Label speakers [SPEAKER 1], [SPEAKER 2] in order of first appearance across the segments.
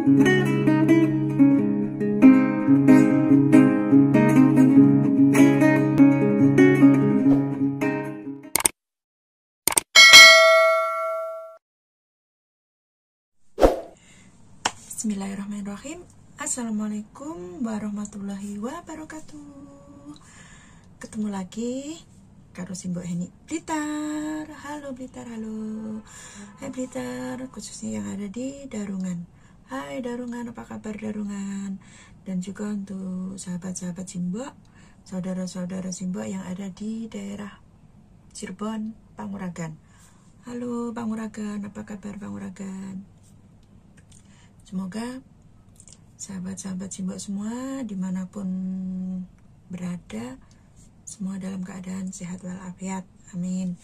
[SPEAKER 1] Bismillahirrahmanirrahim. Assalamualaikum warahmatullahi wabarakatuh. Ketemu lagi karo Simbok Heni Blitar. Halo Blitar, halo. Hai Blitar, khususnya yang ada di Darungan. Hai Darungan, apa kabar Darungan? Dan juga untuk sahabat-sahabat Simbok, saudara-saudara Simbok yang ada di daerah Cirebon, Panguragan. Halo Panguragan, apa kabar Panguragan? Semoga sahabat-sahabat Simbok semua dimanapun berada, semua dalam keadaan sehat walafiat. Amin.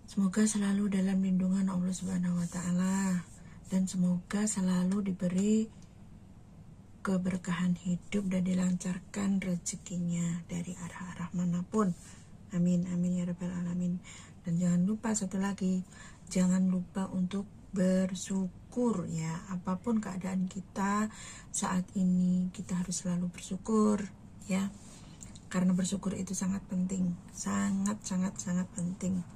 [SPEAKER 1] Semoga selalu dalam lindungan Allah Subhanahu wa Ta'ala, dan semoga selalu diberi keberkahan hidup dan dilancarkan rezekinya dari arah-arah manapun. Amin, amin ya rabbal alamin. Dan jangan lupa satu lagi, jangan lupa untuk bersyukur ya, apapun keadaan kita saat ini, kita harus selalu bersyukur ya, karena bersyukur itu sangat penting, sangat penting.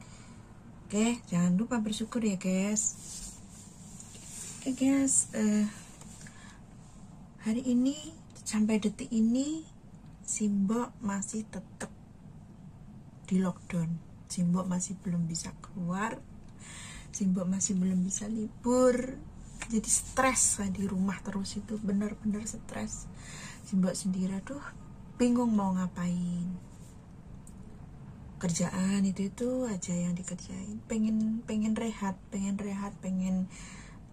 [SPEAKER 1] Oke, jangan lupa bersyukur ya guys. Oke guys, hari ini sampai detik ini Simbok masih tetap di lockdown. Simbok masih belum bisa keluar, Simbok masih belum bisa libur, jadi stres di rumah terus, itu benar-benar stres. Simbok sendiri aduh bingung mau ngapain, kerjaan itu aja yang dikerjain, pengen rehat, pengen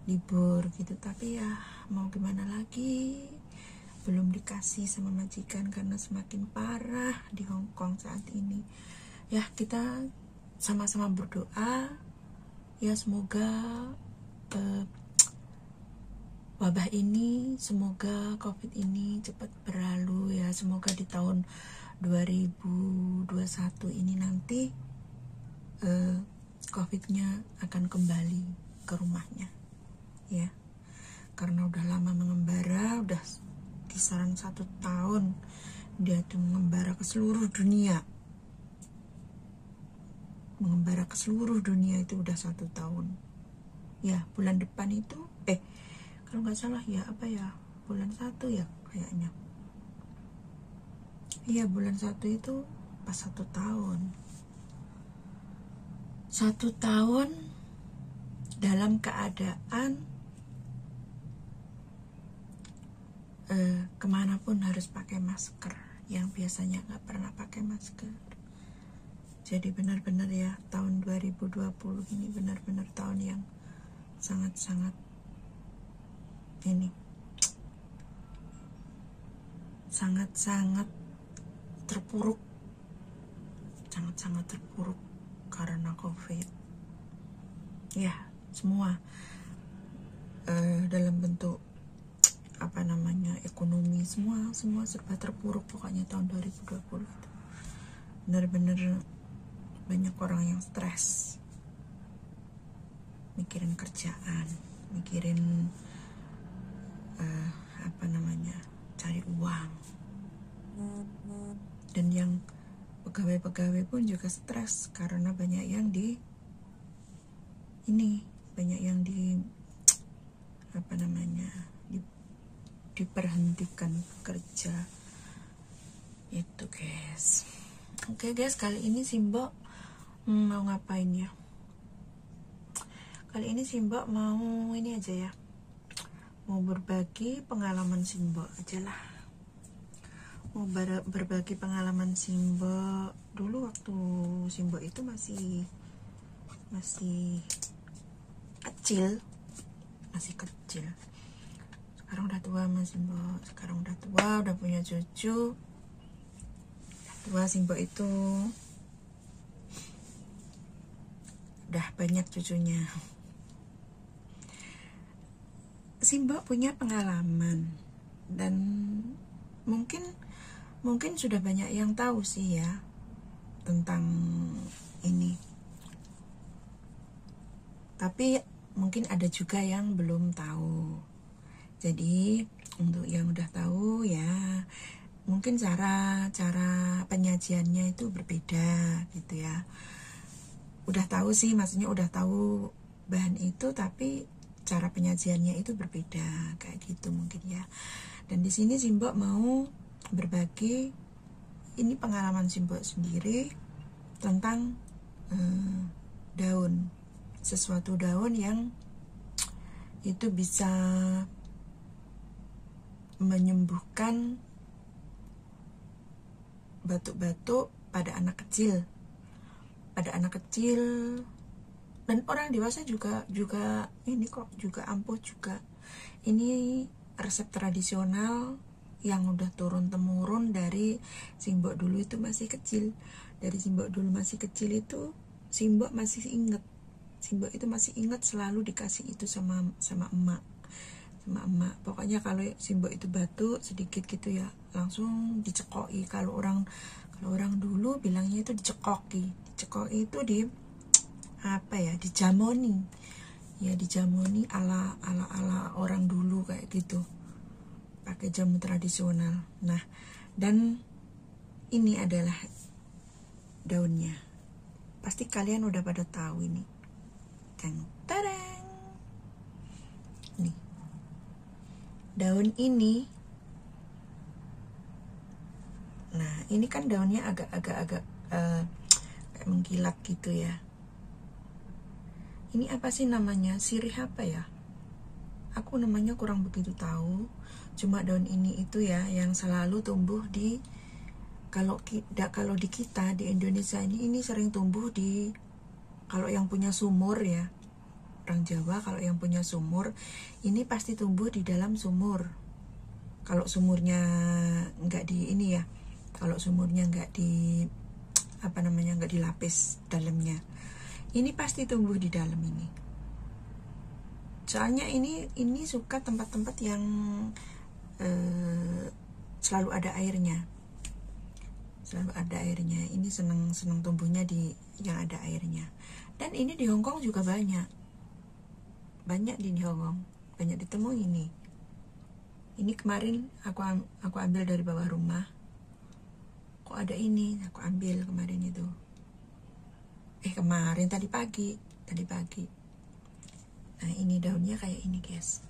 [SPEAKER 1] libur gitu, tapi ya mau gimana lagi, belum dikasih sama majikan karena semakin parah di Hong Kong saat ini ya. Kita sama-sama berdoa ya, semoga wabah ini, semoga COVID ini cepat berlalu ya. Semoga di tahun 2021 ini nanti COVID-nya akan kembali ke rumahnya ya, karena udah lama mengembara, udah kisaran 1 tahun dia tuh mengembara ke seluruh dunia. Mengembara ke seluruh dunia itu udah 1 tahun ya. Bulan depan itu kalau nggak salah ya, apa ya, bulan 1 ya kayaknya, iya bulan 1 itu pas 1 tahun. 1 tahun dalam keadaan kemanapun harus pakai masker, yang biasanya nggak pernah pakai masker. Jadi benar-benar ya, tahun 2020 ini benar-benar tahun yang sangat-sangat terpuruk, sangat-sangat terpuruk karena COVID ya. Semua dalam bentuk apa namanya, ekonomi, semua serba terpuruk pokoknya tahun 2020 itu. Benar-benar banyak orang yang stres, mikirin kerjaan, mikirin apa namanya, cari uang. Dan yang pegawai-pegawai pun juga stres karena banyak yang apa namanya, diberhentikan kerja itu guys. Oke guys, kali ini Simbok mau ngapain ya? Kali ini Simbok mau ini aja ya, mau berbagi pengalaman Simbok aja lah. Mau berbagi pengalaman Simbok dulu waktu Simbok itu masih kecil. Sekarang udah tua Mas Simbok, sekarang udah tua, udah punya cucu. Tua Simbok itu udah banyak cucunya. Simbok punya pengalaman, dan mungkin sudah banyak yang tahu sih ya tentang ini, tapi mungkin ada juga yang belum tahu Jadi untuk yang udah tahu ya, mungkin cara penyajiannya itu berbeda gitu ya. Udah tahu sih, maksudnya udah tahu bahan itu, tapi cara penyajiannya itu berbeda kayak gitu mungkin ya. Dan di sini Simbok mau berbagi, ini pengalaman Simbok sendiri tentang daun, sesuatu daun yang itu bisa menyembuhkan batuk-batuk pada anak kecil, dan orang dewasa juga ini kok juga ampuh juga. Ini resep tradisional yang udah turun temurun dari Simbok dulu itu masih kecil. Dari Simbok dulu masih kecil itu Simbok masih inget, Simbok itu masih inget selalu dikasih itu sama emak. Pokoknya kalau Simbok itu batuk sedikit gitu ya, langsung dicekoki. Kalau orang dulu bilangnya itu dicekoki itu di apa ya, dijamoni ya, dijamoni ala orang dulu kayak gitu, pakai jamu tradisional. Nah, dan ini adalah daunnya, pasti kalian udah pada tahu ini. Tadang, nih daun ini. Nah, ini kan daunnya agak kayak mengkilat gitu ya. Ini apa sih namanya? Sirih apa ya? Aku namanya kurang begitu tahu. Cuma daun ini itu ya yang selalu tumbuh di, kalau di kita di Indonesia ini sering tumbuh di, kalau yang punya sumur ya, orang Jawa kalau yang punya sumur ini pasti tumbuh di dalam sumur. Kalau sumurnya nggak di ini ya, kalau sumurnya nggak di apa namanya, nggak dilapis dalamnya, ini pasti tumbuh di dalam ini. Soalnya ini suka tempat-tempat yang selalu ada airnya, ini seneng tumbuhnya di yang ada airnya. Dan ini di Hongkong juga banyak di Hongkong, banyak ditemui ini. Ini kemarin aku ambil dari bawah rumah, kok ada ini, aku ambil kemarin itu. Kemarin tadi pagi. Nah, ini daunnya kayak ini, guys.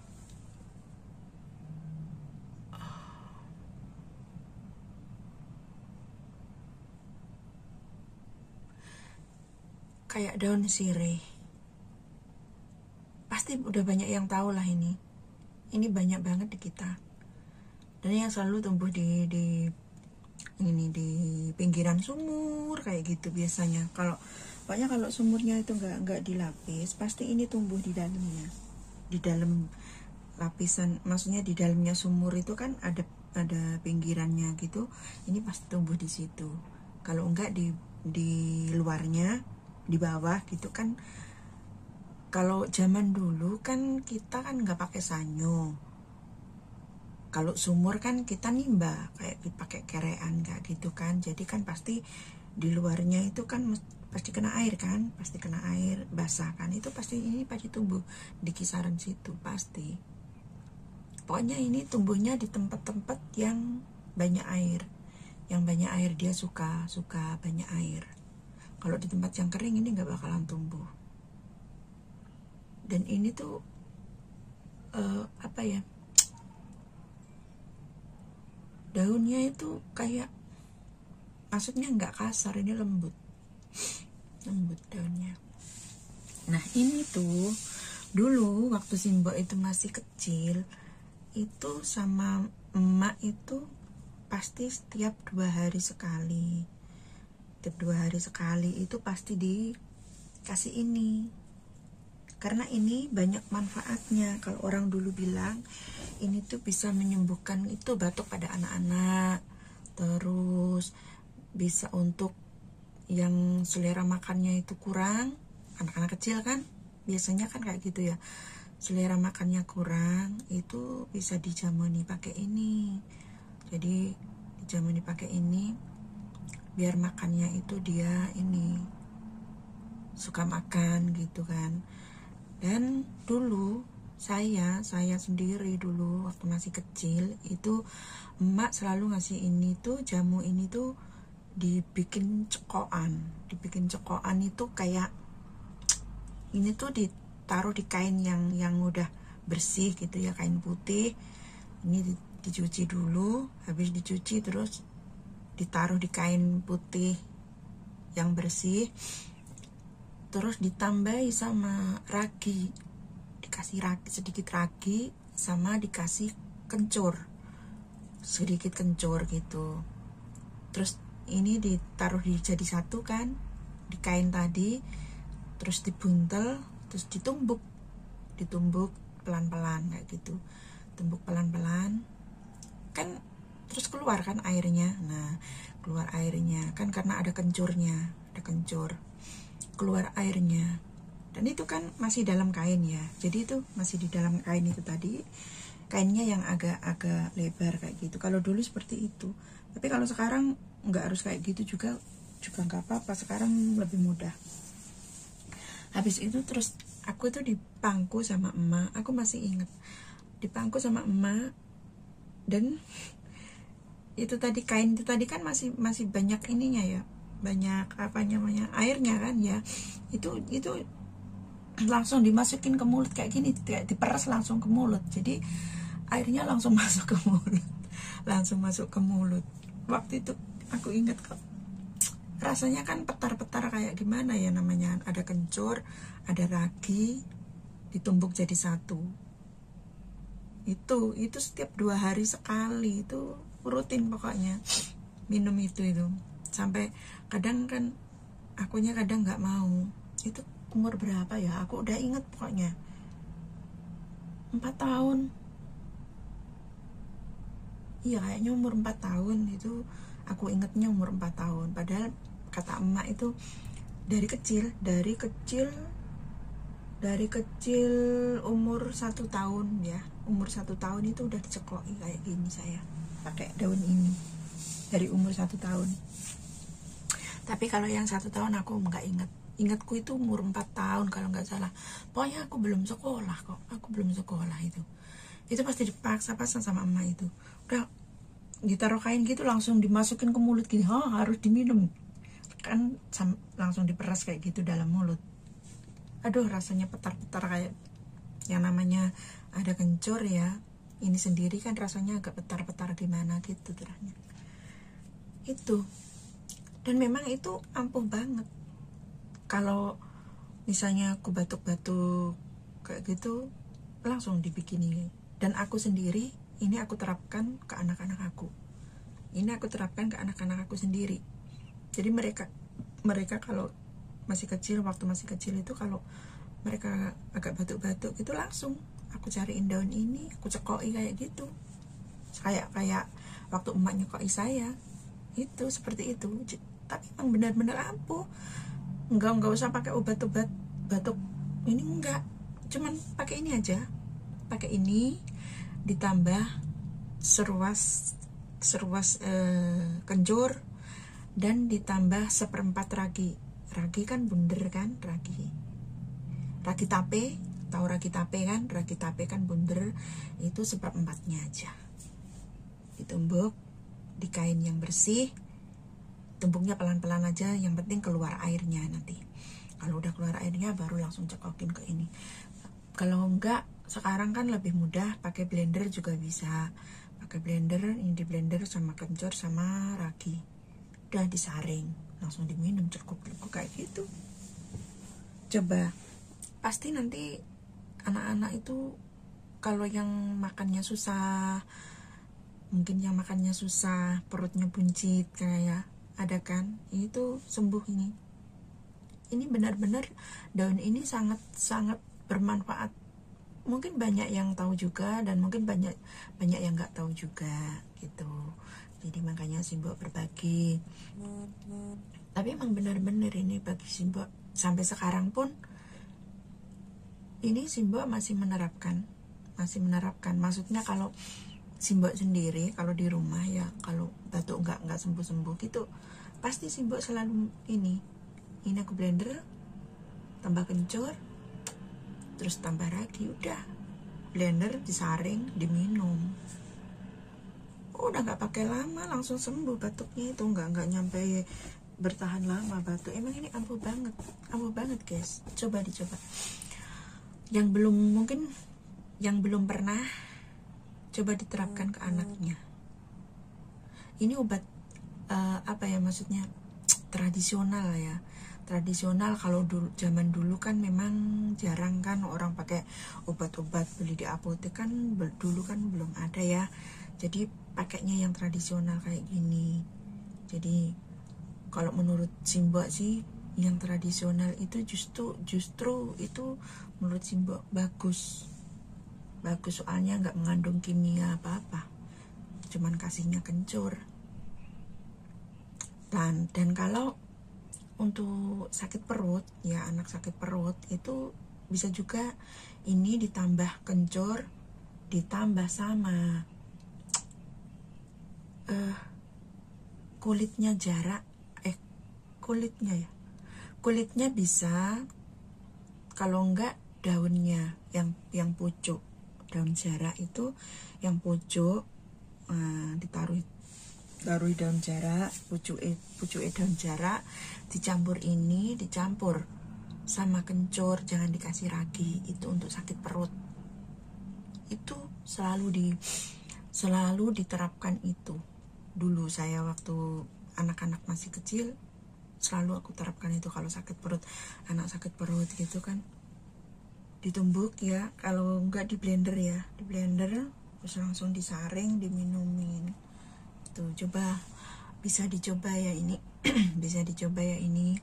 [SPEAKER 1] Kayak daun sirih. Pasti udah banyak yang tahu lah ini. Ini banyak banget di kita. Dan yang selalu tumbuh di pinggiran sumur kayak gitu biasanya. Pokoknya kalau sumurnya itu nggak dilapis, pasti ini tumbuh di dalamnya. Di dalam lapisan, maksudnya di dalamnya sumur itu kan ada pinggirannya gitu. Ini pasti tumbuh di situ. Kalau enggak di luarnya, di bawah gitu kan. Kalau zaman dulu kan kita kan nggak pakai sanyo. Kalau sumur kan kita nimba kayak pakai kerean kayak gitu kan. Jadi kan pasti di luarnya itu kan pasti kena air kan, pasti kena air basah kan. Itu pasti tumbuh di kisaran situ pasti. Pokoknya ini tumbuhnya di tempat-tempat yang banyak air. Yang banyak air dia suka banyak air. Kalau di tempat yang kering ini nggak bakalan tumbuh. Dan ini tuh apa ya, daunnya itu kayak, maksudnya nggak kasar, ini lembut daunnya. Nah, ini tuh dulu waktu Simbok itu masih kecil, itu sama emak itu pasti setiap 2 hari sekali. Setiap 2 hari sekali itu pasti dikasih ini. Karena ini banyak manfaatnya. Kalau orang dulu bilang ini tuh bisa menyembuhkan itu batuk pada anak-anak. Terus bisa untuk yang selera makannya itu kurang, anak-anak kecil kan biasanya kan kayak gitu ya, selera makannya kurang, itu bisa dijamuni pakai ini. Jadi dijamuni pakai ini biar makannya itu dia ini suka makan gitu kan. Dan dulu saya sendiri dulu waktu masih kecil itu emak selalu ngasih ini tuh, jamu ini tuh dibikin cekokan itu kayak ini tuh ditaruh di kain yang udah bersih gitu ya, kain putih. Ini dicuci dulu, habis dicuci terus ditaruh di kain putih yang bersih, terus ditambahi sama ragi, dikasih ragi, sedikit ragi, sama dikasih kencur, sedikit kencur gitu. Terus ini ditaruh jadi satu kan di kain tadi, terus dibuntel, terus ditumbuk pelan-pelan kayak gitu, tumbuk pelan-pelan kan, terus keluar kan airnya. Nah, keluar airnya kan karena ada kencurnya, ada kencur, keluar airnya. Dan itu kan masih dalam kain ya, jadi itu masih di dalam kain itu tadi, kainnya yang agak lebar kayak gitu. Kalau dulu seperti itu, tapi kalau sekarang nggak harus kayak gitu juga nggak apa-apa, sekarang lebih mudah. Habis itu terus aku tuh dipangku sama emak, aku masih inget dipangku sama emak, dan itu tadi kain itu tadi kan masih banyak ininya ya, banyak apa namanya, airnya kan ya. Itu langsung dimasukin ke mulut kayak gini, kayak diperes langsung ke mulut, jadi airnya langsung masuk ke mulut, langsung masuk ke mulut. Waktu itu aku ingat kok, rasanya kan petar-petar kayak gimana ya namanya, ada kencur, ada ragi, ditumbuk jadi satu. Itu setiap 2 hari sekali, itu rutin pokoknya minum itu sampai kadang kan akunya kadang nggak mau. Itu umur berapa ya, aku udah inget pokoknya 4 tahun, iya kayaknya umur 4 tahun itu, aku ingetnya umur 4 tahun. Padahal kata emak itu dari kecil umur 1 tahun ya, umur 1 tahun itu udah dicekoki kayak gini saya pakai daun ini dari umur 1 tahun. Tapi kalau yang 1 tahun aku nggak ingatku itu umur 4 tahun kalau nggak salah. Pokoknya aku belum sekolah kok, itu pasti dipaksa pasang sama emak itu. Udah ditaruh kain gitu langsung dimasukin ke mulut gini, harus diminum kan, langsung diperas kayak gitu dalam mulut. Aduh, rasanya petar-petar kayak yang namanya ada kencur ya, ini sendiri kan rasanya agak petar-petar gimana gitu terahnya itu. Dan memang itu ampuh banget kalau misalnya aku batuk-batuk kayak gitu, langsung dibikini. Dan aku sendiri ini aku terapkan ke anak-anak aku, sendiri. Jadi mereka kalau waktu masih kecil itu, kalau mereka agak batuk-batuk itu langsung aku cariin daun ini, aku cekoki kayak gitu, kayak waktu emak nyekoki saya itu seperti itu. Tapi emang benar-benar ampuh, nggak usah pakai obat-obat batuk ini, enggak, cuman pakai ini aja, pakai ini ditambah seruas kencur, dan ditambah 1/4 ragi kan bunder kan, ragi tape, tahu ragi tape kan bunder, itu 1/4-nya aja ditumbuk di kain yang bersih. Tumbuknya pelan-pelan aja, yang penting keluar airnya. Nanti kalau udah keluar airnya baru langsung cekokin ke ini. Kalau enggak, sekarang kan lebih mudah pakai blender juga bisa, pakai blender, ini di blender sama kencur sama ragi, udah disaring langsung diminum, cukup kayak gitu. Coba, pasti nanti anak-anak itu kalau yang makannya susah, mungkin yang makannya susah, perutnya buncit kayak ada kan, itu sembuh ini. Ini benar-benar daun ini sangat bermanfaat. Mungkin banyak yang tahu juga, dan mungkin banyak yang nggak tahu juga gitu. Jadi makanya Simbok berbagi. Tapi emang benar-benar ini bagi Simbok sampai sekarang pun ini Simbok masih menerapkan. Maksudnya kalau Simbok sendiri, kalau di rumah ya, kalau batuk nggak sembuh gitu, pasti Simbok selalu ini aku blender, tambah kencur, terus tambah ragi, udah blender, disaring, diminum. Udah nggak pakai lama langsung sembuh batuknya itu, nggak nyampe bertahan lama batuk. Emang ini ampuh banget guys, coba dicoba. Yang belum pernah, coba diterapkan ke anaknya. Ini obat maksudnya tradisional ya, tradisional. Kalau zaman dulu kan memang jarang kan orang pakai obat-obat beli di apotek kan, dulu kan belum ada ya, jadi pakainya yang tradisional kayak gini. Jadi kalau menurut Simbok sih yang tradisional itu justru itu menurut Simbok bagus, soalnya nggak mengandung kimia apa-apa, cuman kasihnya kencur. Dan kalau untuk sakit perut ya, anak sakit perut itu bisa juga ini ditambah kencur, ditambah sama kulitnya bisa, kalau enggak daunnya yang pucuk, daun jarak itu yang pucuk, ditaruh daun jarak, pucuk daun jarak dicampur sama kencur, jangan dikasih ragi. Itu untuk sakit perut, itu selalu diterapkan. Itu dulu saya waktu anak-anak masih kecil selalu aku terapkan itu. Kalau sakit perut, anak sakit perut gitu kan, ditumbuk ya, kalau enggak di blender ya, di blender terus langsung disaring, diminumin. Tuh, coba, bisa dicoba ya ini. Bisa dicoba ya ini,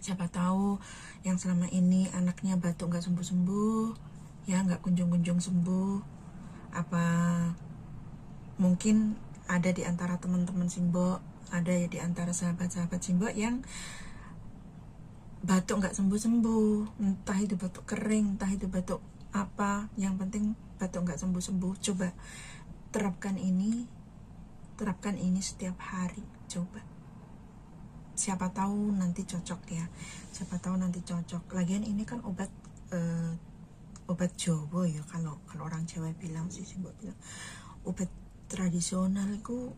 [SPEAKER 1] siapa tahu yang selama ini anaknya batuk nggak sembuh-sembuh ya, nggak kunjung-kunjung sembuh, apa mungkin ada di antara teman-teman Simbok, ada ya di antara sahabat-sahabat Simbok yang batuk nggak sembuh-sembuh, entah itu batuk kering, entah itu batuk apa, yang penting batuk nggak sembuh-sembuh. Coba terapkan ini setiap hari, coba. Siapa tahu nanti cocok ya, siapa tahu nanti cocok. Lagian ini kan obat Jawa ya, kalau orang Jawa bilang sih, Simbok bilang obat tradisional itu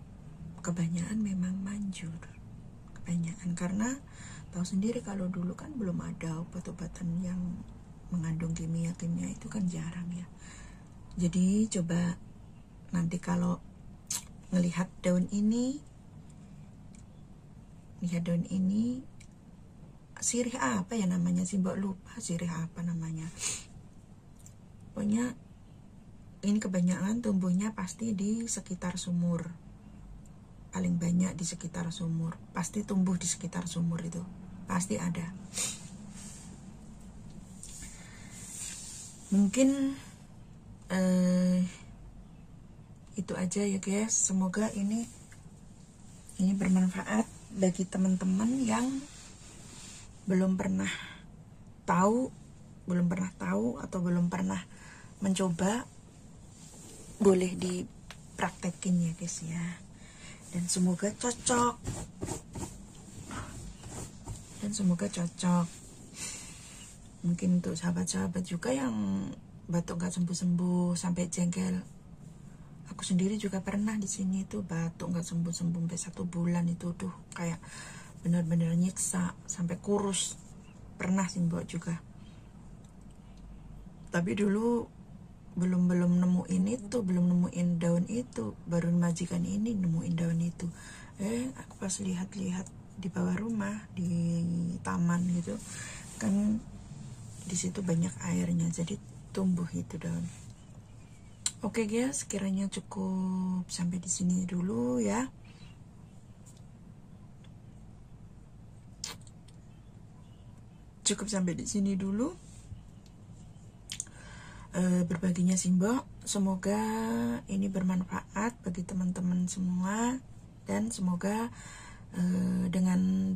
[SPEAKER 1] kebanyakan memang manjur, kebanyakan, karena tahu sendiri kalau dulu kan belum ada obat-obatan yang mengandung kimia itu kan jarang ya. Jadi coba nanti kalau ngelihat daun ini, sirih apa ya namanya, Simbok lupa sirih apa namanya. Pokoknya ini kebanyakan tumbuhnya pasti di sekitar sumur, paling banyak di sekitar sumur, pasti tumbuh di sekitar sumur, itu pasti ada. Mungkin itu aja ya guys, semoga ini bermanfaat bagi teman-teman yang belum pernah tahu atau belum pernah mencoba. Boleh dipraktekin ya guys ya, dan semoga cocok, mungkin untuk sahabat-sahabat juga yang batuk nggak sembuh-sembuh sampai jengkel. Aku sendiri juga pernah di sini tuh batuk nggak sembuh-sembuh sampai 1 bulan itu tuh, kayak bener-bener nyiksa sampai kurus. Pernah Simbok juga, tapi dulu belum nemuin daun itu, baru majikan ini nemuin daun itu. Aku pas lihat-lihat di bawah rumah, di taman gitu kan, di situ banyak airnya, jadi tumbuh itu daun. Oke guys, kiranya cukup sampai di sini dulu ya. Cukup sampai di sini dulu berbaginya Simbok. Semoga ini bermanfaat bagi teman-teman semua, dan semoga dengan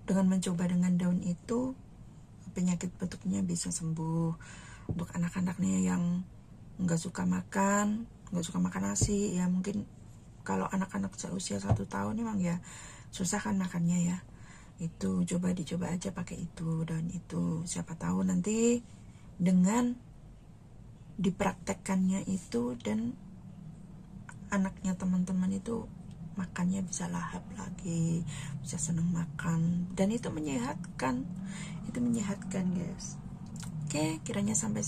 [SPEAKER 1] mencoba dengan daun itu penyakit batuknya bisa sembuh. Untuk anak-anak nih yang nggak suka makan nasi ya, mungkin kalau anak-anak seusia 1 tahun emang ya susah kan makannya ya, itu dicoba aja pakai itu, daun itu. Siapa tahu nanti dengan dipraktekkannya itu, dan anaknya teman-teman itu makannya bisa lahap lagi, bisa senang makan, dan itu menyehatkan, guys. Oke, kiranya sampai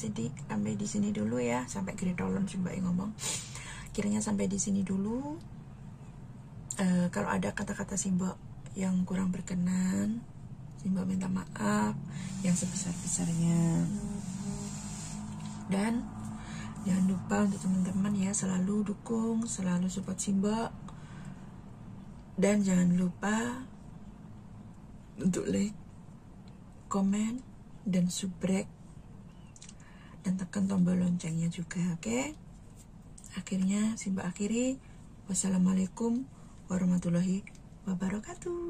[SPEAKER 1] di sini dulu ya, sampai gredolon sih Mbak ngomong. Kiranya sampai di sini dulu. Kalau ada kata-kata Simbok yang kurang berkenan, Simbok minta maaf yang sebesar-besarnya. Dan jangan lupa untuk teman-teman ya, selalu dukung, selalu support Simbok. Dan jangan lupa untuk like, komen, dan subrek, dan tekan tombol loncengnya juga, oke? Akhirnya Simbok akhiri. Wassalamualaikum warahmatullahi wabarakatuh.